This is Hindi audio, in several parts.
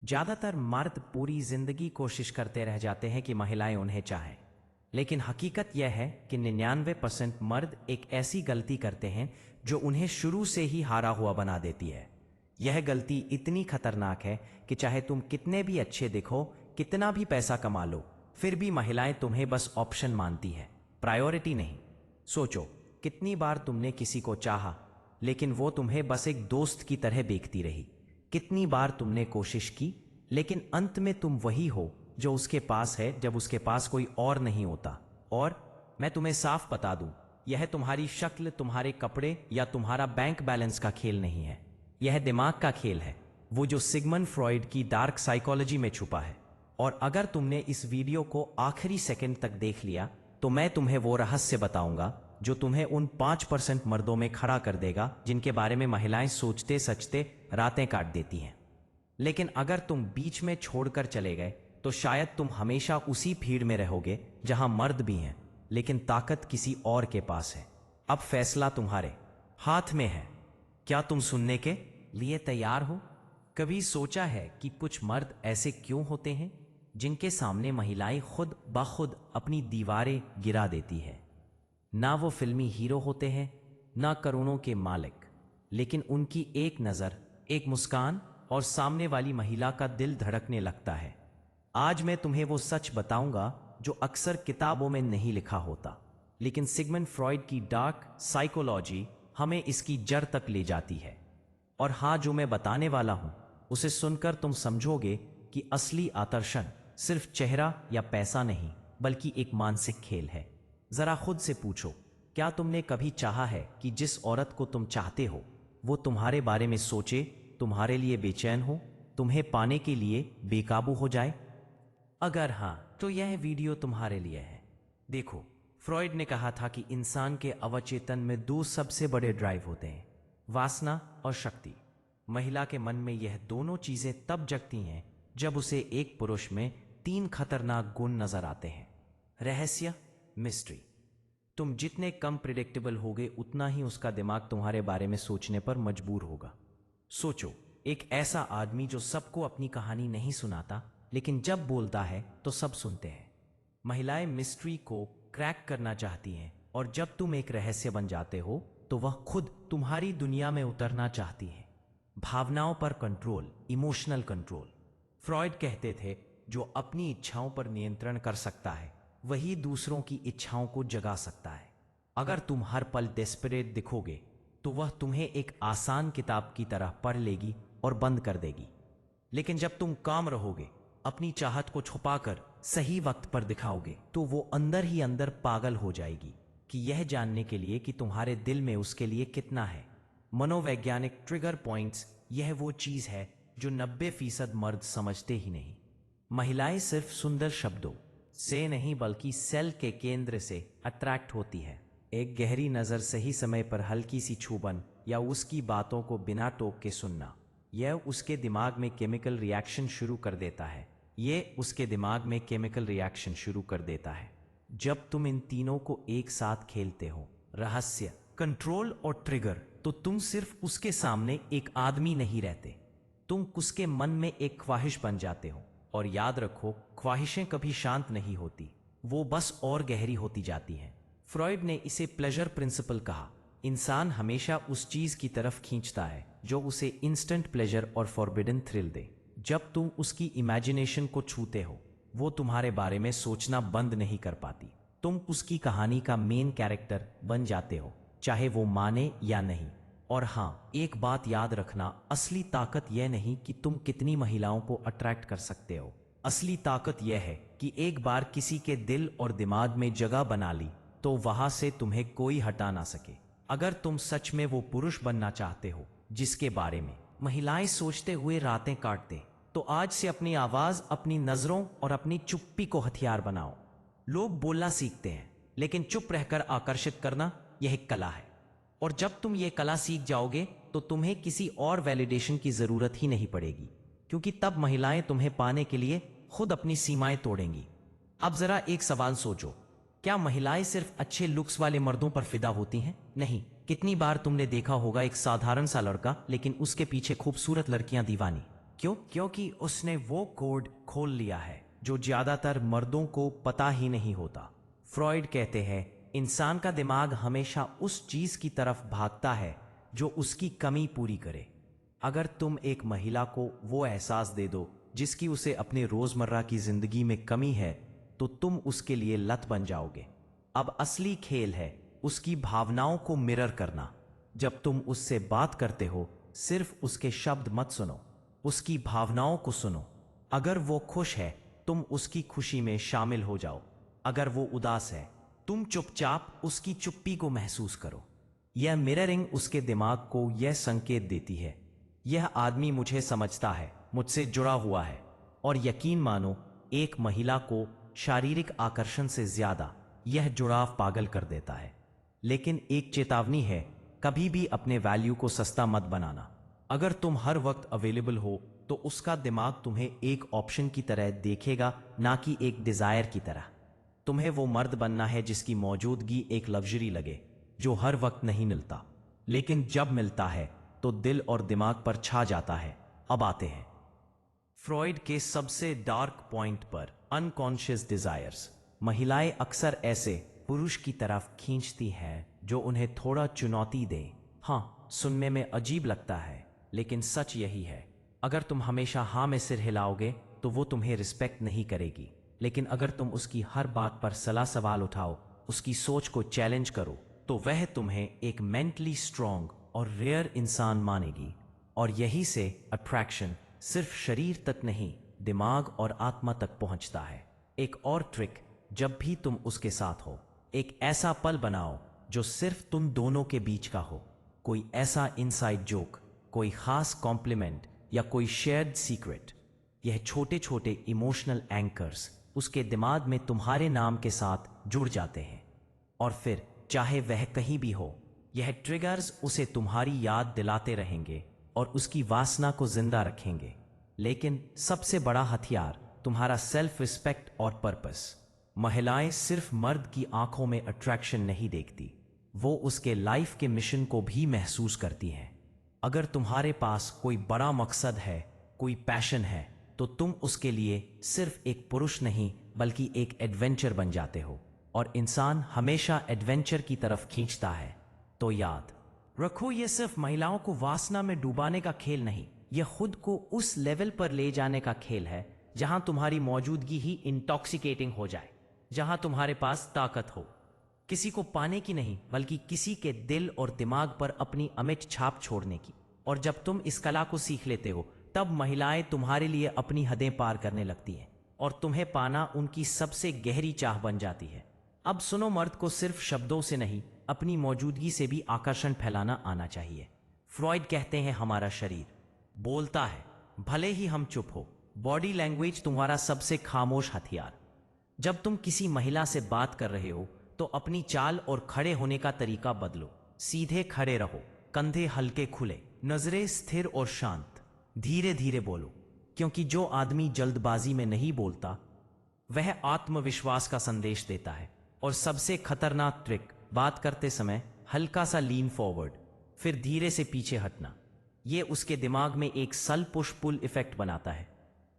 ज्यादातर मर्द पूरी जिंदगी कोशिश करते रह जाते हैं कि महिलाएं उन्हें चाहें, लेकिन हकीकत यह है कि 99% मर्द एक ऐसी गलती करते हैं जो उन्हें शुरू से ही हारा हुआ बना देती है। यह गलती इतनी खतरनाक है कि चाहे तुम कितने भी अच्छे दिखो, कितना भी पैसा कमा लो, फिर भी महिलाएं तुम्हें बस ऑप्शन मानती है, प्रायोरिटी नहीं। सोचो, कितनी बार तुमने किसी को चाहा लेकिन वो तुम्हें बस एक दोस्त की तरह देखती रही। कितनी बार तुमने कोशिश की लेकिन अंत में तुम वही हो जो उसके पास है जब उसके पास कोई और नहीं होता। और मैं तुम्हें साफ बता दूं, यह तुम्हारी शक्ल, तुम्हारे कपड़े या तुम्हारा बैंक बैलेंस का खेल नहीं है, यह दिमाग का खेल है, वो जो सिगमंड फ्रॉइड की डार्क साइकोलॉजी में छुपा है। और अगर तुमने इस वीडियो को आखिरी सेकंड तक देख लिया तो मैं तुम्हें वो रहस्य बताऊंगा जो तुम्हें उन 5% मर्दों में खड़ा कर देगा जिनके बारे में महिलाएं सोचते सचते रातें काट देती हैं। लेकिन अगर तुम बीच में छोड़कर चले गए तो शायद तुम हमेशा उसी भीड़ में रहोगे जहां मर्द भी हैं लेकिन ताकत किसी और के पास है। अब फैसला तुम्हारे हाथ में है। क्या तुम सुनने के लिए तैयार हो? कभी सोचा है कि कुछ मर्द ऐसे क्यों होते हैं जिनके सामने महिलाएं खुद ब खुद अपनी दीवारें गिरा देती है? ना वो फिल्मी हीरो होते हैं, ना करोड़ों के मालिक, लेकिन उनकी एक नज़र, एक मुस्कान और सामने वाली महिला का दिल धड़कने लगता है। आज मैं तुम्हें वो सच बताऊंगा जो अक्सर किताबों में नहीं लिखा होता, लेकिन सिगमंड फ्रॉइड की डार्क साइकोलॉजी हमें इसकी जड़ तक ले जाती है। और हाँ, जो मैं बताने वाला हूं उसे सुनकर तुम समझोगे कि असली आकर्षण सिर्फ चेहरा या पैसा नहीं बल्कि एक मानसिक खेल है। जरा खुद से पूछो, क्या तुमने कभी चाहा है कि जिस औरत को तुम चाहते हो वो तुम्हारे बारे में सोचे, तुम्हारे लिए बेचैन हो, तुम्हें पाने के लिए बेकाबू हो जाए? अगर हाँ, तो यह वीडियो तुम्हारे लिए है। देखो, फ्रॉइड ने कहा था कि इंसान के अवचेतन में दो सबसे बड़े ड्राइव होते हैं, वासना और शक्ति। महिला के मन में यह दोनों चीजें तब जगती हैं जब उसे एक पुरुष में 3 खतरनाक गुण नजर आते हैं। रहस्य, मिस्ट्री। तुम जितने कम प्रिडिक्टेबल होगे उतना ही उसका दिमाग तुम्हारे बारे में सोचने पर मजबूर होगा। सोचो, एक ऐसा आदमी जो सबको अपनी कहानी नहीं सुनाता लेकिन जब बोलता है तो सब सुनते हैं। महिलाएं मिस्ट्री को क्रैक करना चाहती हैं और जब तुम एक रहस्य बन जाते हो तो वह खुद तुम्हारी दुनिया में उतरना चाहती हैं। भावनाओं पर कंट्रोल, इमोशनल कंट्रोल। फ्रॉइड कहते थे, जो अपनी इच्छाओं पर नियंत्रण कर सकता है वही दूसरों की इच्छाओं को जगा सकता है। अगर तुम हर पल डेस्परेट दिखोगे तो वह तुम्हें एक आसान किताब की तरह पढ़ लेगी और बंद कर देगी। लेकिन जब तुम काम रहोगे, अपनी चाहत को छुपाकर सही वक्त पर दिखाओगे तो वो अंदर ही अंदर पागल हो जाएगी कि यह जानने के लिए कि तुम्हारे दिल में उसके लिए कितना है। मनोवैज्ञानिक ट्रिगर पॉइंट्स, यह वो चीज है जो 90% मर्द समझते ही नहीं। महिलाएं सिर्फ सुंदर शब्दों से नहीं बल्कि सेल के केंद्र से अट्रैक्ट होती है। एक गहरी नजर, सही समय पर हल्की सी छूबन या उसकी बातों को बिना टोक के सुनना, यह उसके दिमाग में केमिकल रिएक्शन शुरू कर देता है। जब तुम इन तीनों को एक साथ खेलते हो, रहस्य, कंट्रोल और ट्रिगर, तो तुम सिर्फ उसके सामने एक आदमी नहीं रहते, तुम उसके मन में एक ख्वाहिश बन जाते हो। और याद रखो, ख्वाहिशें कभी शांत नहीं होती, वो बस और गहरी होती जाती हैं। फ्रॉइड ने इसे प्लेजर प्रिंसिपल कहा। इंसान हमेशा उस चीज की तरफ खींचता है जो उसे इंस्टेंट प्लेजर और फॉरबिडन थ्रिल दे। जब तुम उसकी इमेजिनेशन को छूते हो, वो तुम्हारे बारे में सोचना बंद नहीं कर पाती। तुम उसकी कहानी का मेन कैरेक्टर बन जाते हो, चाहे वो माने या नहीं। और हाँ, एक बात याद रखना, असली ताकत यह नहीं कि तुम कितनी महिलाओं को अट्रैक्ट कर सकते हो, असली ताकत यह है कि एक बार किसी के दिल और दिमाग में जगह बना ली तो वहां से तुम्हें कोई हटा ना सके। अगर तुम सच में वो पुरुष बनना चाहते हो जिसके बारे में महिलाएं सोचते हुए रातें काट दें, तो आज से अपनी आवाज, अपनी नजरों और अपनी चुप्पी को हथियार बनाओ। लोग बोलना सीखते हैं लेकिन चुप रहकर आकर्षित करना यह एक कला है। और जब तुम ये कला सीख जाओगे तो तुम्हें किसी और वैलिडेशन की जरूरत ही नहीं पड़ेगी, क्योंकि तब महिलाएं तुम्हें पाने के लिए खुद अपनी सीमाएं तोड़ेंगी। अब जरा एक सवाल सोचो, क्या महिलाएं सिर्फ अच्छे लुक्स वाले मर्दों पर फिदा होती हैं? नहीं। कितनी बार तुमने देखा होगा एक साधारण सा लड़का लेकिन उसके पीछे खूबसूरत लड़कियां दीवानी। क्योंकि उसने वो कोड खोल लिया है जो ज्यादातर मर्दों को पता ही नहीं होता। फ्रॉइड कहते हैं इंसान का दिमाग हमेशा उस चीज की तरफ भागता है जो उसकी कमी पूरी करे। अगर तुम एक महिला को वो एहसास दे दो जिसकी उसे अपने रोजमर्रा की जिंदगी में कमी है, तो तुम उसके लिए लत बन जाओगे। अब असली खेल है उसकी भावनाओं को मिरर करना। जब तुम उससे बात करते हो, सिर्फ उसके शब्द मत सुनो, उसकी भावनाओं को सुनो। अगर वो खुश है, तुम उसकी खुशी में शामिल हो जाओ। अगर वो उदास है, तुम चुपचाप उसकी चुप्पी को महसूस करो। यह मिररिंग उसके दिमाग को यह संकेत देती है, यह आदमी मुझे समझता है, मुझसे जुड़ा हुआ है। और यकीन मानो, एक महिला को शारीरिक आकर्षण से ज्यादा यह जुड़ाव पागल कर देता है। लेकिन एक चेतावनी है, कभी भी अपने वैल्यू को सस्ता मत बनाना। अगर तुम हर वक्त अवेलेबल हो, तो उसका दिमाग तुम्हें एक ऑप्शन की तरह देखेगा, ना कि एक डिजायर की तरह। तुम्हें वो मर्द बनना है जिसकी मौजूदगी एक लग्जरी लगे, जो हर वक्त नहीं मिलता, लेकिन जब मिलता है तो दिल और दिमाग पर छा जाता है। अब आते हैं फ्रॉइड के सबसे डार्क पॉइंट पर, अनकॉन्शियस डिजायर्स। महिलाएं अक्सर ऐसे पुरुष की तरफ खींचती हैं जो उन्हें थोड़ा चुनौती दे। हाँ, सुनने में अजीब लगता है, लेकिन सच यही है। अगर तुम हमेशा हाँ में सिर हिलाओगे तो वो तुम्हें रिस्पेक्ट नहीं करेगी। लेकिन अगर तुम उसकी हर बात पर सलाह सवाल उठाओ, उसकी सोच को चैलेंज करो, तो वह तुम्हें एक मेंटली स्ट्रांग और रेयर इंसान मानेगी। और यही से अट्रैक्शन सिर्फ शरीर तक नहीं, दिमाग और आत्मा तक पहुंचता है। एक और ट्रिक, जब भी तुम उसके साथ हो, एक ऐसा पल बनाओ जो सिर्फ तुम दोनों के बीच का हो। कोई ऐसा इनसाइड जोक, कोई खास कॉम्प्लीमेंट या कोई शेयर्ड सीक्रेट। यह छोटे छोटे इमोशनल एंकर्स उसके दिमाग में तुम्हारे नाम के साथ जुड़ जाते हैं। और फिर चाहे वह कहीं भी हो, यह ट्रिगर्स उसे तुम्हारी याद दिलाते रहेंगे और उसकी वासना को जिंदा रखेंगे। लेकिन सबसे बड़ा हथियार तुम्हारा सेल्फ रिस्पेक्ट और पर्पस। महिलाएं सिर्फ मर्द की आंखों में अट्रैक्शन नहीं देखती, वो उसके लाइफ के मिशन को भी महसूस करती हैं। अगर तुम्हारे पास कोई बड़ा मकसद है, कोई पैशन है, तो तुम उसके लिए सिर्फ एक पुरुष नहीं बल्कि एक एडवेंचर बन जाते हो। और इंसान हमेशा एडवेंचर की तरफ खींचता है। तो याद रखो, यह सिर्फ महिलाओं को वासना में डुबाने का खेल नहीं, यह खुद को उस लेवल पर ले जाने का खेल है जहां तुम्हारी मौजूदगी ही इंटॉक्सिकेटिंग हो जाए, जहां तुम्हारे पास ताकत हो, किसी को पाने की नहीं बल्कि किसी के दिल और दिमाग पर अपनी अमिट छाप छोड़ने की। और जब तुम इस कला को सीख लेते हो, तब महिलाएं तुम्हारे लिए अपनी हदें पार करने लगती हैं और तुम्हें पाना उनकी सबसे गहरी चाह बन जाती है। अब सुनो, मर्द को सिर्फ शब्दों से नहीं, अपनी मौजूदगी से भी आकर्षण फैलाना आना चाहिए। फ्रॉइड कहते हैं हमारा शरीर बोलता है, भले ही हम चुप हो। बॉडी लैंग्वेज तुम्हारा सबसे खामोश हथियार। जब तुम किसी महिला से बात कर रहे हो, तो अपनी चाल और खड़े होने का तरीका बदलो। सीधे खड़े रहो, कंधे हल्के खुले, नजरें स्थिर और शांत। धीरे धीरे बोलो, क्योंकि जो आदमी जल्दबाजी में नहीं बोलता, वह आत्मविश्वास का संदेश देता है। और सबसे खतरनाक ट्रिक, बात करते समय हल्का सा लीन फॉरवर्ड, फिर धीरे से पीछे हटना। यह उसके दिमाग में एक सल पुश पुल इफेक्ट बनाता है।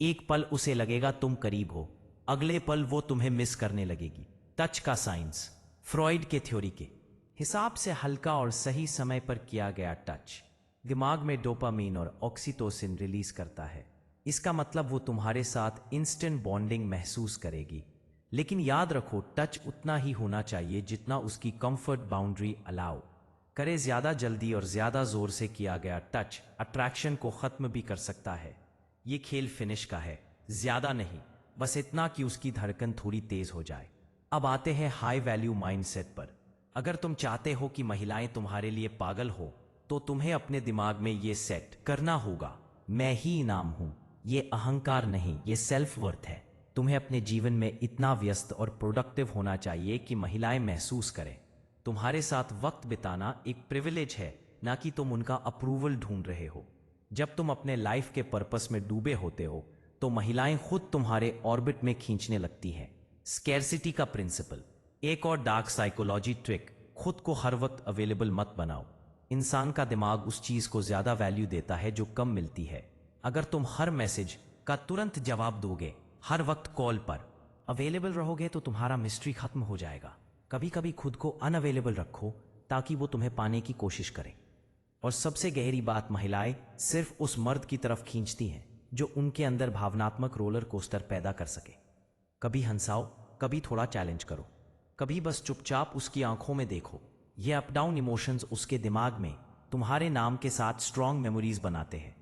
एक पल उसे लगेगा तुम करीब हो, अगले पल वो तुम्हें मिस करने लगेगी। टच का साइंस। फ्रॉइड के थ्योरी के हिसाब से हल्का और सही समय पर किया गया टच दिमाग में डोपामीन और ऑक्सीटोसिन रिलीज करता है। इसका मतलब वो तुम्हारे साथ इंस्टेंट बॉन्डिंग महसूस करेगी। लेकिन याद रखो, टच उतना ही होना चाहिए जितना उसकी कंफर्ट बाउंड्री अलाउ करे। ज्यादा जल्दी और ज्यादा जोर से किया गया टच अट्रैक्शन को खत्म भी कर सकता है। ये खेल फिनिश का है, ज्यादा नहीं, बस इतना कि उसकी धड़कन थोड़ी तेज हो जाए। अब आते हैं हाई वैल्यू माइंडसेट पर। अगर तुम चाहते हो कि महिलाएं तुम्हारे लिए पागल हो, तो तुम्हें अपने दिमाग में ये सेट करना होगा, मैं ही इनाम हूं। ये अहंकार नहीं, ये सेल्फ वर्थ है। तुम्हें अपने जीवन में इतना व्यस्त और प्रोडक्टिव होना चाहिए कि महिलाएं महसूस करें तुम्हारे साथ वक्त बिताना एक प्रिविलेज है, ना कि तुम उनका अप्रूवल ढूंढ रहे हो। जब तुम अपने लाइफ के पर्पस में डूबे होते हो, तो महिलाएं खुद तुम्हारे ऑर्बिट में खींचने लगती हैं। स्कैरसिटी का प्रिंसिपल। एक और डार्क साइकोलॉजी ट्रिक, खुद को हर वक्त अवेलेबल मत बनाओ। इंसान का दिमाग उस चीज को ज्यादा वैल्यू देता है जो कम मिलती है। अगर तुम हर मैसेज का तुरंत जवाब दोगे, हर वक्त कॉल पर अवेलेबल रहोगे, तो तुम्हारा मिस्ट्री खत्म हो जाएगा। कभी कभी खुद को अनअवेलेबल रखो ताकि वो तुम्हें पाने की कोशिश करे। और सबसे गहरी बात, महिलाएं सिर्फ उस मर्द की तरफ खींचती हैं जो उनके अंदर भावनात्मक रोलर कोस्टर पैदा कर सके। कभी हंसाओ, कभी थोड़ा चैलेंज करो, कभी बस चुपचाप उसकी आंखों में देखो। ये अप डाउन इमोशंस उसके दिमाग में तुम्हारे नाम के साथ स्ट्रॉन्ग मेमोरीज बनाते हैं।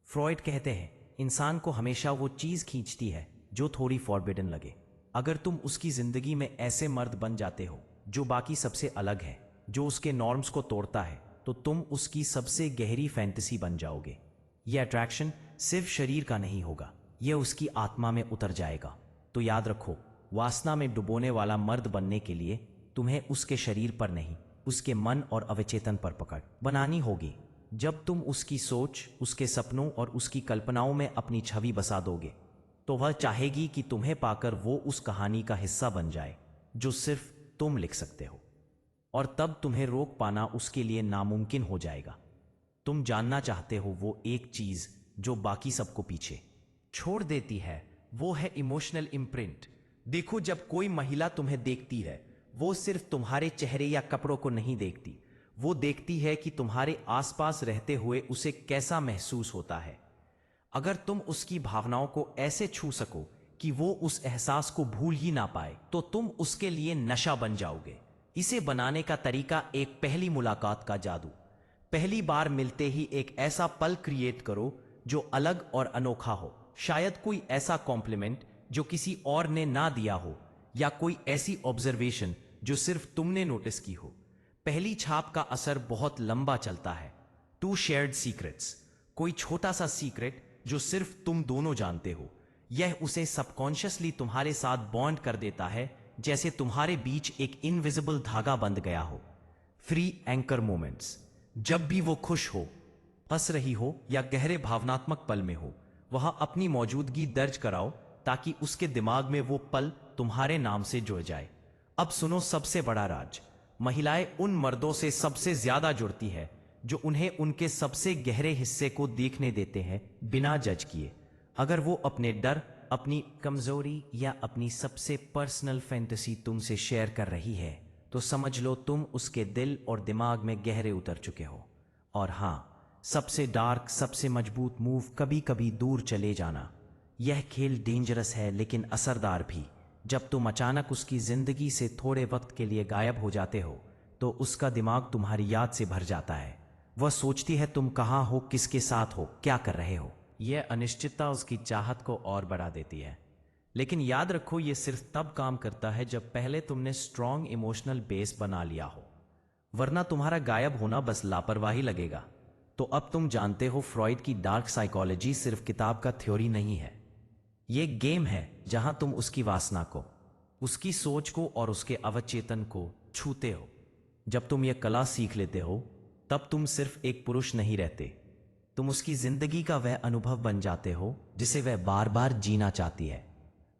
फ्रॉइड कहते हैं, इंसान को हमेशा वो चीज खींचती है जो थोड़ी फॉरबिडन लगे। अगर तुम उसकी जिंदगी में ऐसे मर्द बन जाते हो जो बाकी सबसे अलग है, जो उसके नॉर्म्स को तोड़ता है, तो तुम उसकी सबसे गहरी फैंटेसी बन जाओगे। यह अट्रैक्शन सिर्फ शरीर का नहीं होगा, यह उसकी आत्मा में उतर जाएगा। तो याद रखो, वासना में डुबोने वाला मर्द बनने के लिए तुम्हें उसके शरीर पर नहीं, उसके मन और अवचेतन पर पकड़ बनानी होगी। जब तुम उसकी सोच, उसके सपनों और उसकी कल्पनाओं में अपनी छवि बसा दोगे, तो वह चाहेगी कि तुम्हें पाकर वो उस कहानी का हिस्सा बन जाए जो सिर्फ तुम लिख सकते हो। और तब तुम्हें रोक पाना उसके लिए नामुमकिन हो जाएगा। तुम जानना चाहते हो वो एक चीज जो बाकी सबको पीछे छोड़ देती है, वो है इमोशनल इम्प्रिंट। देखो, जब कोई महिला तुम्हें देखती है, वो सिर्फ तुम्हारे चेहरे या कपड़ों को नहीं देखती, वो देखती है कि तुम्हारे आसपास रहते हुए उसे कैसा महसूस होता है। अगर तुम उसकी भावनाओं को ऐसे छू सको कि वो उस एहसास को भूल ही ना पाए, तो तुम उसके लिए नशा बन जाओगे। इसे बनाने का तरीका एक पहली मुलाकात का जादू। पहली बार मिलते ही एक ऐसा पल क्रिएट करो जो अलग और अनोखा हो। शायद कोई ऐसा कॉम्प्लीमेंट जो किसी और ने ना दिया हो, या कोई ऐसी ऑब्जर्वेशन जो सिर्फ तुमने नोटिस की हो। पहली छाप का असर बहुत लंबा चलता है। 2 शेयर्ड सीक्रेट्स, कोई छोटा सा सीक्रेट जो सिर्फ तुम दोनों जानते हो, यह उसे सबकॉन्शियसली तुम्हारे साथ बॉन्ड कर देता है, जैसे तुम्हारे बीच एक इनविजिबल धागा बंध गया हो। फ्री एंकर मोमेंट्स, जब भी वो खुश हो, हंस रही हो या गहरे भावनात्मक पल में हो, वह अपनी मौजूदगी दर्ज कराओ ताकि उसके दिमाग में वो पल तुम्हारे नाम से जुड़ जाए। अब सुनो सबसे बड़ा राज, महिलाएं उन मर्दों से सबसे ज्यादा जुड़ती है जो उन्हें उनके सबसे गहरे हिस्से को देखने देते हैं बिना जज किए। अगर वो अपने डर, अपनी कमजोरी या अपनी सबसे पर्सनल फैंटेसी तुमसे शेयर कर रही है, तो समझ लो तुम उसके दिल और दिमाग में गहरे उतर चुके हो। और हाँ, सबसे डार्क, सबसे मजबूत मूव, कभी कभी दूर चले जाना। यह खेल डेंजरस है लेकिन असरदार भी। जब तुम अचानक उसकी जिंदगी से थोड़े वक्त के लिए गायब हो जाते हो, तो उसका दिमाग तुम्हारी याद से भर जाता है। वह सोचती है तुम कहाँ हो, किसके साथ हो, क्या कर रहे हो। यह अनिश्चितता उसकी चाहत को और बढ़ा देती है। लेकिन याद रखो, यह सिर्फ तब काम करता है जब पहले तुमने स्ट्रॉन्ग इमोशनल बेस बना लिया हो, वरना तुम्हारा गायब होना बस लापरवाही लगेगा। तो अब तुम जानते हो, फ्रॉइड की डार्क साइकोलॉजी सिर्फ किताब का थ्योरी नहीं है। ये गेम है जहां तुम उसकी वासना को, उसकी सोच को और उसके अवचेतन को छूते हो। जब तुम यह कला सीख लेते हो, तब तुम सिर्फ एक पुरुष नहीं रहते, तुम उसकी जिंदगी का वह अनुभव बन जाते हो जिसे वह बार बार जीना चाहती है।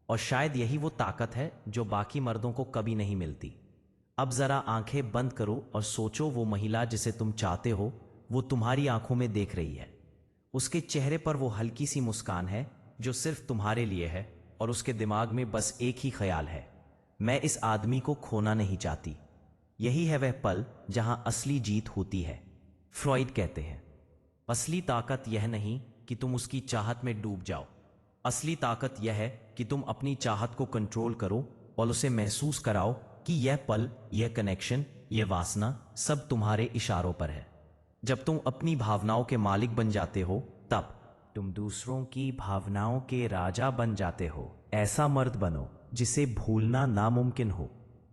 और शायद यही वो ताकत है जो बाकी मर्दों को कभी नहीं मिलती। अब जरा आंखें बंद करो और सोचो, वो महिला जिसे तुम चाहते हो, वो तुम्हारी आंखों में देख रही है। उसके चेहरे पर वो हल्की सी मुस्कान है जो सिर्फ तुम्हारे लिए है, और उसके दिमाग में बस एक ही ख्याल है, मैं इस आदमी को खोना नहीं चाहती। यही है वह पल जहां असली जीत होती है। फ्रॉइड कहते हैं, असली ताकत यह नहीं कि तुम उसकी चाहत में डूब जाओ, असली ताकत यह है कि तुम अपनी चाहत को कंट्रोल करो और उसे महसूस कराओ कि यह पल, यह कनेक्शन, यह वासना सब तुम्हारे इशारों पर है। जब तुम अपनी भावनाओं के मालिक बन जाते हो, तब तुम दूसरों की भावनाओं के राजा बन जाते हो। ऐसा मर्द बनो जिसे भूलना नामुमकिन हो।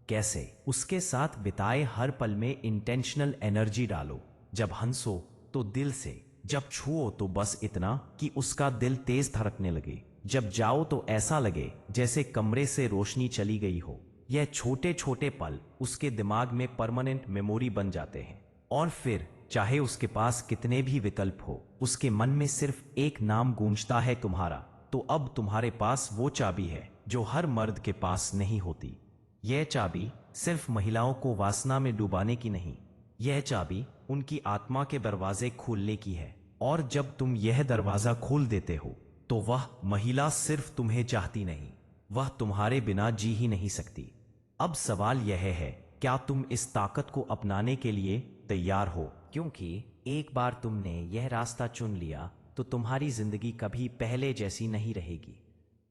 कैसे? उसके साथ बिताए हर पल में इंटेंशनल एनर्जी डालो। जब हंसो तो दिल से, जब छुओ तो बस इतना कि उसका दिल तेज धड़कने लगे, जब जाओ तो ऐसा लगे जैसे कमरे से रोशनी चली गई हो। यह छोटे छोटे पल उसके दिमाग में परमानेंट मेमोरी बन जाते हैं। और फिर चाहे उसके पास कितने भी विकल्प हो, उसके मन में सिर्फ एक नाम गूंजता है, तुम्हारा। तो अब तुम्हारे पास वो चाबी है जो हर मर्द के पास नहीं होती। यह चाबी सिर्फ महिलाओं को वासना में डुबाने की नहीं, यह चाबी उनकी आत्मा के दरवाजे खोलने की है। और जब तुम यह दरवाजा खोल देते हो तो वह महिला सिर्फ तुम्हें चाहती नहीं, वह तुम्हारे बिना जी ही नहीं सकती। अब सवाल यह है, क्या तुम इस ताकत को अपनाने के लिए तैयार हो? क्योंकि एक बार तुमने यह रास्ता चुन लिया तो तुम्हारी जिंदगी कभी पहले जैसी नहीं रहेगी।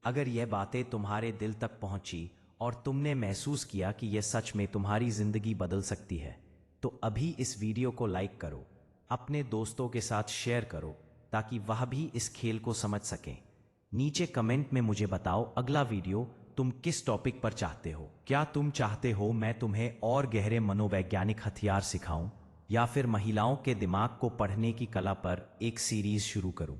अगर यह बातें तुम्हारे दिल तक पहुंची और तुमने महसूस किया कि यह सच में तुम्हारी जिंदगी बदल सकती है, तो अभी इस वीडियो को लाइक करो, अपने दोस्तों के साथ शेयर करो ताकि वह भी इस खेल को समझ सकें। नीचे कमेंट में मुझे बताओ अगला वीडियो तुम किस टॉपिक पर चाहते हो। क्या तुम चाहते हो मैं तुम्हें और गहरे मनोवैज्ञानिक हथियार सिखाऊं, या फिर महिलाओं के दिमाग को पढ़ने की कला पर एक सीरीज शुरू करूं?